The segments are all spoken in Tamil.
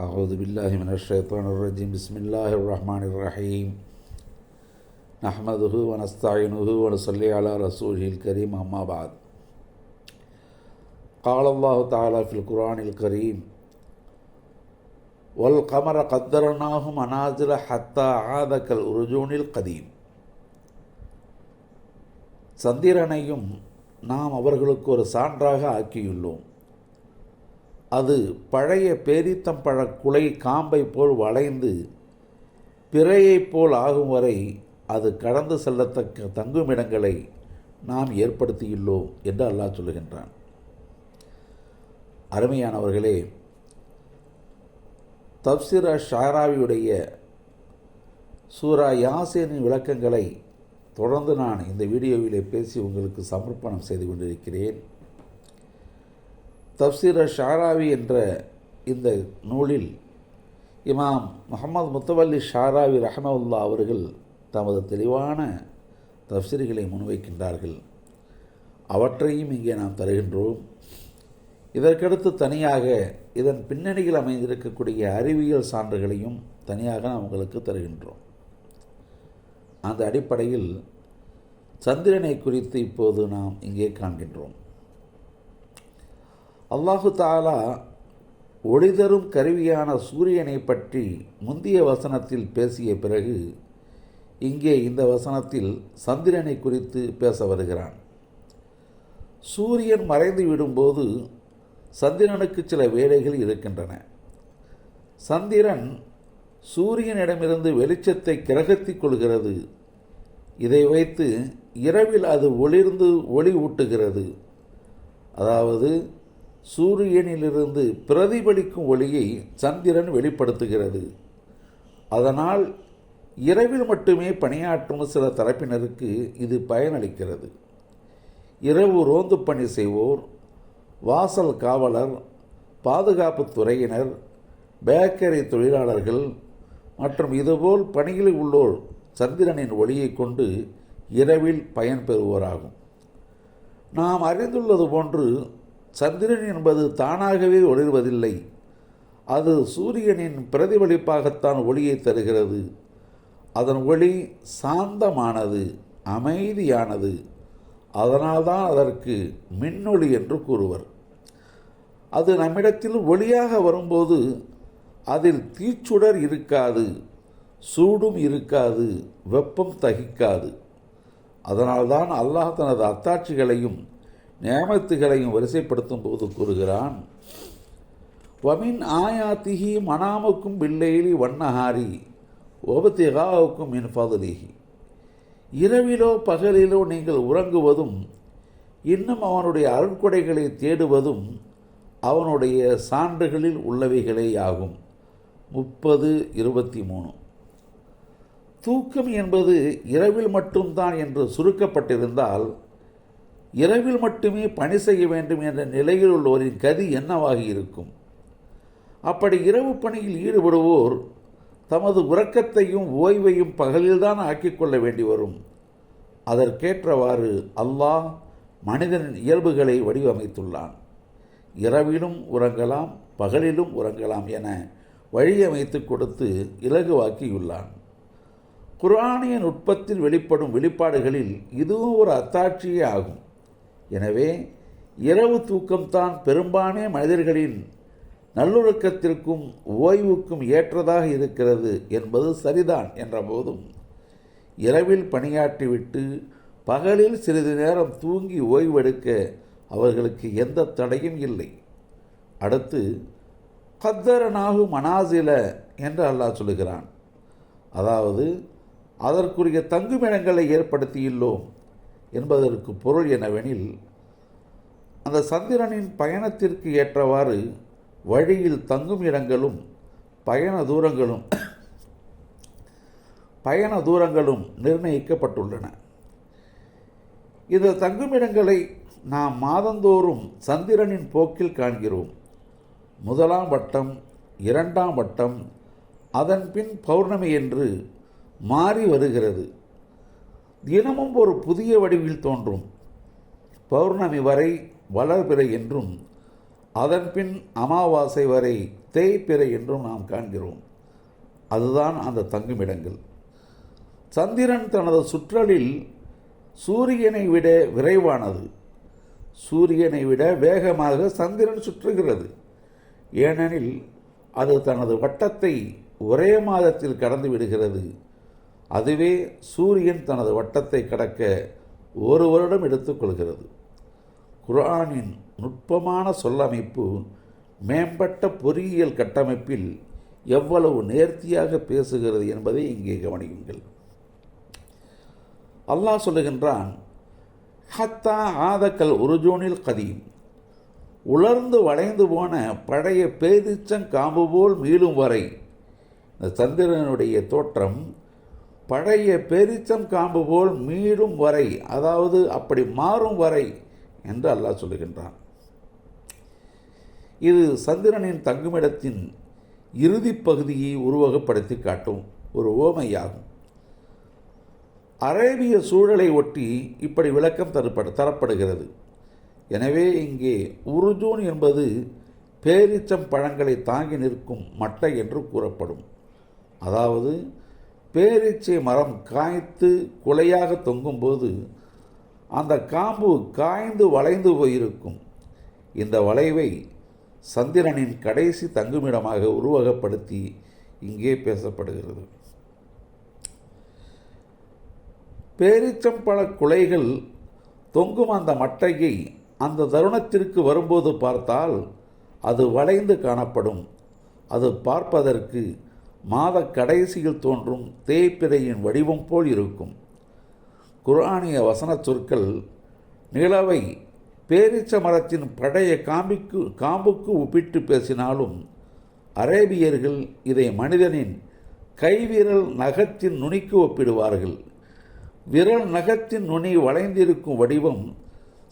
أعوذ بالله من الشيطان الرجيم بسم الله الرحمن الرحيم نحمده ونستعينه ونصلي على رسوله الكريم أما بعد قال الله تعالى في القرآن الكريم والقمر قدرناه منازل حتى عاد كالأرجون القديم சந்திரனையும் நாம் அவர்களுக்கு ஒரு சான்றாக ஆக்கியுள்ளோம். அது பழைய பேரித்தம்பழ குலை காம்பை போல் வளைந்து பிறையைப் போல் ஆகும் வரை அது கடந்து செல்லத்தக்க தங்குமிடங்களை நாம் ஏற்படுத்தியுள்ளோம் என்று அல்லாஹ் சொல்லுகின்றான். அருமையானவர்களே, தப்சீர் ஷாராவியுடைய சூரா யாசீனின் விளக்கங்களை தொடர்ந்து நான் இந்த வீடியோவிலே பேசி உங்களுக்கு சமர்ப்பணம் செய்து கொண்டிருக்கிறேன். தப்சீர் ஷாராவி என்ற இந்த நூலில் இமாம் முஹம்மது முத்தவல்லி ஷாராவி ரஹ்மத்துல்லா அவர்கள் தமது தெளிவான தப்சீர்களை முன்வைக்கின்றார்கள். அவற்றையும் இங்கே நாம் தருகின்றோம். இதற்கடுத்து தனியாக இதன் பின்னணியில் அமைந்திருக்கக்கூடிய அறிவியல் சான்றுகளையும் தனியாக நாம் உங்களுக்கு தருகின்றோம். அந்த அடிப்படையில் சந்திரனை குறித்து இப்போது நாம் இங்கே காண்கின்றோம். அல்லாஹு தஆலா ஒளிதரும் கருவியான சூரியனை பற்றி முந்திய வசனத்தில் பேசிய பிறகு இங்கே இந்த வசனத்தில் சந்திரனை குறித்து பேச வருகிறான். சூரியன் மறைந்து விடும்போது சந்திரனுக்கு சில வேலைகள் இருக்கின்றன. சந்திரன் சூரியனிடமிருந்து வெளிச்சத்தை கிரகித்துக் கொள்கிறது. இதை வைத்து இரவில் அது ஒளிர்ந்து ஒளி ஊட்டுகிறது. அதாவது சூரியனிலிருந்து பிரதிபலிக்கும் ஒளியை சந்திரன் வெளிப்படுத்துகிறது. அதனால் இரவில் மட்டுமே பணியாற்றும் சில தரப்பினருக்கு இது பயனளிக்கிறது. இரவு ரோந்து பணி செய்வோர், வாசல் காவலர், பாதுகாப்பு துறையினர், பேக்கரி தொழிலாளர்கள் மற்றும் இதுபோல் பணியில் உள்ளோர் சந்திரனின் ஒளியை கொண்டு இரவில் பயன்பெறுவோராகும். நாம் அறிந்துள்ளது போன்று சந்திரன் என்பது தானாகவே ஒளிர்வதில்லை. அது சூரியனின் பிரதிபலிப்பாகத்தான் ஒளியை தருகிறது. அதன் ஒளி சாந்தமானது, அமைதியானது. அதனால்தான் அதற்கு மின்னொளி என்று கூறுவர். அது நம்மிடத்தில் ஒளியாக வரும்போது அதில் தீச்சுடர் இருக்காது, சூடும் இருக்காது, வெப்பம் தகிக்காது. அதனால்தான் அல்லாஹ் தனது அத்தாட்சிகளையும் நியமத்துகளையும் வரிசைப்படுத்தும் போது கூறுகிறான், வமின் ஆயாத்திஹி மனாமுக்கும் பில்லைலி வண்ணஹாரி ஒபத்திகாவுக்கும் மின் ஃபதுலிஹி. இரவிலோ பகலிலோ நீங்கள் உறங்குவதும் இன்னும் அவனுடைய அருட்கொடைகளை தேடுவதும் அவனுடைய சான்றுகளில் உள்ளவைகளே ஆகும். 30:23. தூக்கம் என்பது இரவில் மட்டும்தான் என்று சுருக்கப்பட்டிருந்தால் இரவில் மட்டுமே பணி செய்ய வேண்டும் என்ற நிலையில் உள்ளோரின் கதி என்னவாகி இருக்கும்? அப்படி இரவு பணியில் ஈடுபடுவோர் தமது உறக்கத்தையும் ஓய்வையும் பகலில்தான் ஆக்கிக்கொள்ள வேண்டி வரும். அதற்கேற்றவாறு அல்லாஹ் மனிதனின் இயல்புகளை வடிவமைத்துள்ளான். இரவிலும் உறங்கலாம், பகலிலும் உறங்கலாம் என வழியமைத்து கொடுத்து இலகுவாக்கியுள்ளான். குர்ஆனிய நுட்பத்தில் வெளிப்படும் வெளிப்பாடுகளில் இதுவும் ஒரு அத்தாட்சியே ஆகும். எனவே இரவு தூக்கம்தான் பெரும்பான்மை மனிதர்களின் நல்லொழுக்கத்திற்கும் ஓய்வுக்கும் ஏற்றதாக இருக்கிறது என்பது சரிதான் என்ற போதும் இரவில் பணியாற்றிவிட்டு பகலில் சிறிது நேரம் தூங்கி ஓய்வெடுக்க அவர்களுக்கு எந்த தடையும் இல்லை. அடுத்து கத்தரனாகு மனாசில என்று அல்லாஹ் சொல்லுகிறான். அதாவது அதற்குரிய தங்குமிடங்களை ஏற்படுத்தியுள்ளோம் என்பதற்கு பொருள் என்னவெனில், அந்த சந்திரனின் பயணத்திற்கு ஏற்றவாறு வழியில் தங்கும் இடங்களும் பயண தூரங்களும் நிர்ணயிக்கப்பட்டுள்ளன. இந்த தங்குமிடங்களை நாம் மாதந்தோறும் சந்திரனின் போக்கில் காண்கிறோம். 1ஆம் வட்டம், 2ஆம் வட்டம், அதன் பின் பௌர்ணமி என்று மாறி வருகிறது. தினமும் ஒரு புதிய வடிவில் தோன்றும். பௌர்ணமி வரை வளர்பிறை என்றும் அதன்பின் அமாவாசை வரை தேய்பிறை என்றும் நாம் காண்கிறோம். அதுதான் அந்த தங்குமிடங்கள். சந்திரன் தனது சுற்றலில் சூரியனை விட விரைவானது. சூரியனை விட வேகமாக சந்திரன் சுற்றுகிறது. ஏனெனில் அது தனது வட்டத்தை ஒரே மாதத்தில் கடந்து விடுகிறது. அதுவே சூரியன் தனது வட்டத்தை கடக்க ஒரு வருடம் எடுத்துக்கொள்கிறது. குர்ஆனின் நுட்பமான சொல்லமைப்பு, மேம்பட்ட பொறியியல் கட்டமைப்பில் எவ்வளவு நேர்த்தியாக பேசுகிறது என்பதை இங்கே கவனியுங்கள். அல்லாஹ் சொல்லுகின்றான், ஹத்தா ஆதக்கல் உருஜூனில் கதீம், உலர்ந்து வளைந்து போன பழைய பேரிச்சங்காம்பு போல் மீளும் வரை. இந்த சந்திரனுடைய தோற்றம் பழைய பேரிச்சங்காம்பு போல் மீளும் வரை, அதாவது அப்படி மாறும் வரை என்று அல்லாஹ் சொல்லுகின்றான். இது சந்திரனின் தங்குமிடத்தின் இறுதி பகுதியை உருவகப்படுத்தி காட்டும் ஒரு ஓமையாகும். அரேபிய சூழலை ஒட்டி இப்படி விளக்கம் தரப்படுகிறது. எனவே இங்கே உருஜூன் என்பது பேரீச்சம் பழங்களை தாங்கி நிற்கும் மட்டை என்று கூறப்படும். அதாவது பேரீச்சை மரம் காய்த்து குலையாக தொங்கும்போது அந்த காம்பு காய்ந்து வளைந்து போயிருக்கும். இந்த வளைவை சந்திரனின் கடைசி தங்குமிடமாக உருவகப்படுத்தி இங்கே பேசப்படுகிறது. பேரீச்சம்பழ குலைகள் தொங்கும் அந்த மட்டையை அந்த தருணத்திற்கு வரும்போது பார்த்தால் அது வளைந்து காணப்படும். அது பார்ப்பதற்கு மாத கடைசியில் தோன்றும் தேய்பிறையின் வடிவம் போல் இருக்கும். குர்ஆனிய வசன சொற்கள் நிலவை பேரீச்ச மரத்தின் பழைய காம்புக்கு ஒப்பிட்டு பேசினாலும் அரேபியர்கள் இதை மனிதனின் கைவிரல் நகத்தின் நுனிக்கு ஒப்பிடுவார்கள். விரல் நகத்தின் நுனி வளைந்திருக்கும் வடிவம்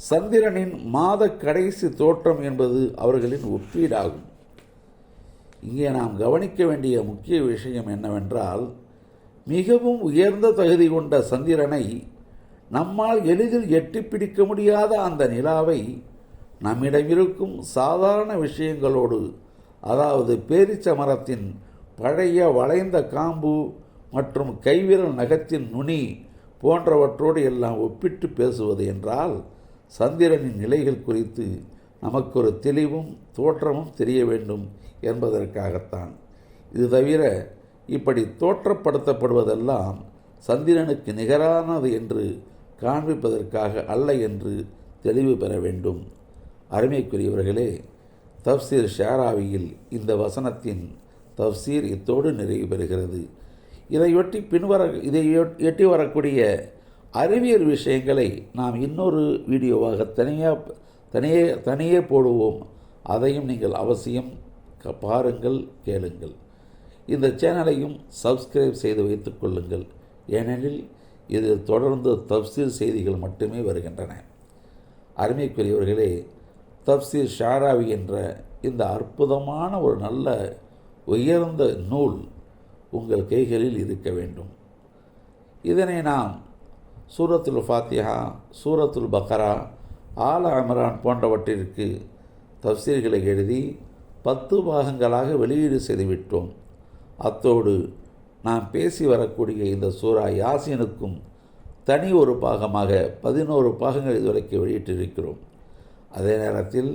சந்திரனின் மாத கடைசி தோற்றம் என்பது அவர்களின் ஒப்பீடாகும். இங்கே நாம் கவனிக்க வேண்டிய முக்கிய விஷயம் என்னவென்றால், மிகவும் உயர்ந்த தகுதி கொண்ட சந்திரனை நம்மால் எளிதில் எட்டி பிடிக்க முடியாத அந்த நிலாவை நம்மிடமிருக்கும் சாதாரண விஷயங்களோடு, அதாவது பேரீச்ச மரத்தின் பழைய வளைந்த காம்பு மற்றும் கைவிரல் நகத்தின் நுனி போன்றவற்றோடு எல்லாம் ஒப்பிட்டு பேசுவது என்றால் சந்திரனின் நிலைகள் குறித்து நமக்கு ஒரு தெளிவும் தோற்றமும் தெரிய வேண்டும் என்பதற்காகத்தான். இது தவிர இப்படி தோற்றப்படுத்தப்படுவதெல்லாம் சந்திரனுக்கு நிகரானது என்று காண்பிப்பதற்காக அல்ல என்று தெளிவு பெற வேண்டும். அருமைக்குரியவர்களே, தஃப்சீர் ஷாராவியில் இந்த வசனத்தின் தஃப்சீர் இத்தோடு நிறைவு பெறுகிறது. இதை எட்டி வரக்கூடிய அறிவியல் விஷயங்களை நாம் இன்னொரு வீடியோவாக தனியே போடுவோம். அதையும் நீங்கள் அவசியம் பாருங்கள், கேளுங்கள். இந்த சேனலையும் சப்ஸ்கிரைப் செய்து வைத்துக் கொள்ளுங்கள். ஏனெனில் இதில் தொடர்ந்து தஃப்சீர் செய்திகள் மட்டுமே வருகின்றன. அருமைக்குரியவர்களே, தஃப்சீர் ஷாராவி என்ற இந்த அற்புதமான ஒரு நல்ல உயர்ந்த நூல் உங்கள் கைகளில் இருக்க வேண்டும். இதனை நாம் சூரத்துல் ஃபாத்திஹா, சூரத்துல் பக்ரா, ஆல இம்ரான் போன்றவற்றிற்கு தஃப்சீர்களை எழுதி 10 பாகங்களாக வெளியீடு செய்துவிட்டோம். அத்தோடு நாம் பேசி வரக்கூடிய இந்த சூரா யாசீனுக்கும் தனி ஒரு பாகமாக 11 பாகங்கள் இதுவரைக்கும் வெளியிட்டிருக்கிறோம். அதே நேரத்தில்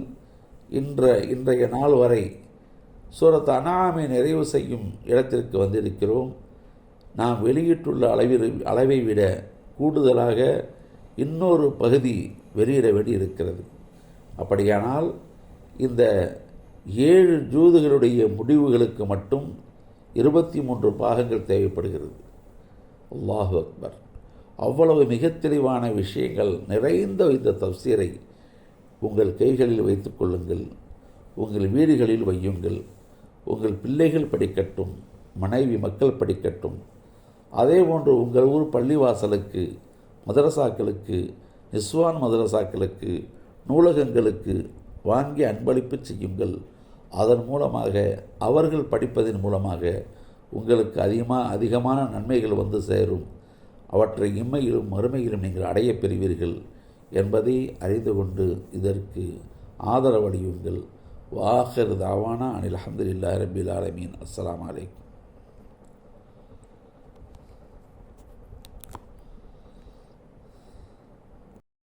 இன்றைய நாள் வரை சூரத் அன்ஆமை நிறைவு செய்யும் இடத்திற்கு வந்திருக்கிறோம். நாம் வெளியிட்டுள்ள அளவை விட கூடுதலாக இன்னொரு பகுதி வெளியிட வேண்டியிருக்கிறது. அப்படியானால் இந்த 7 ஜூதுகளுடைய முடிவுகளுக்கு மட்டும் 23 பாகங்கள் தேவைப்படுகிறது. அல்லாஹு அக்பர்! அவ்வளவு மிக தெளிவான விஷயங்கள் நிறைந்த இந்த தஃப்சீரை உங்கள் கைகளில் வைத்துக் கொள்ளுங்கள். உங்கள் வீடுகளில் வையுங்கள். உங்கள் பிள்ளைகள் படிக்கட்டும், மனைவி மக்கள் படிக்கட்டும். அதேபோன்று உங்கள் ஊர் பள்ளிவாசலுக்கு, மதரசாக்களுக்கு, நிஸ்வான் மதரசாக்களுக்கு, நூலகங்களுக்கு வாங்கி அன்பளிப்பு செய்யுங்கள். அதன் மூலமாக அவர்கள் படிப்பதன் மூலமாக உங்களுக்கு அதிகமான நன்மைகள் வந்து சேரும். அவற்றை இம்மையிலும் மறுமையிலும் நீங்கள் அடையப் பெறுவீர்கள் என்பதை அறிந்து கொண்டு இதற்கு ஆதரவளியுங்கள். வாஹிர் தாவானா அனில் அல்ஹம்துலில்லாஹி ரப்பில் ஆலமீன். அஸ்ஸலாமு அலைக்கும்.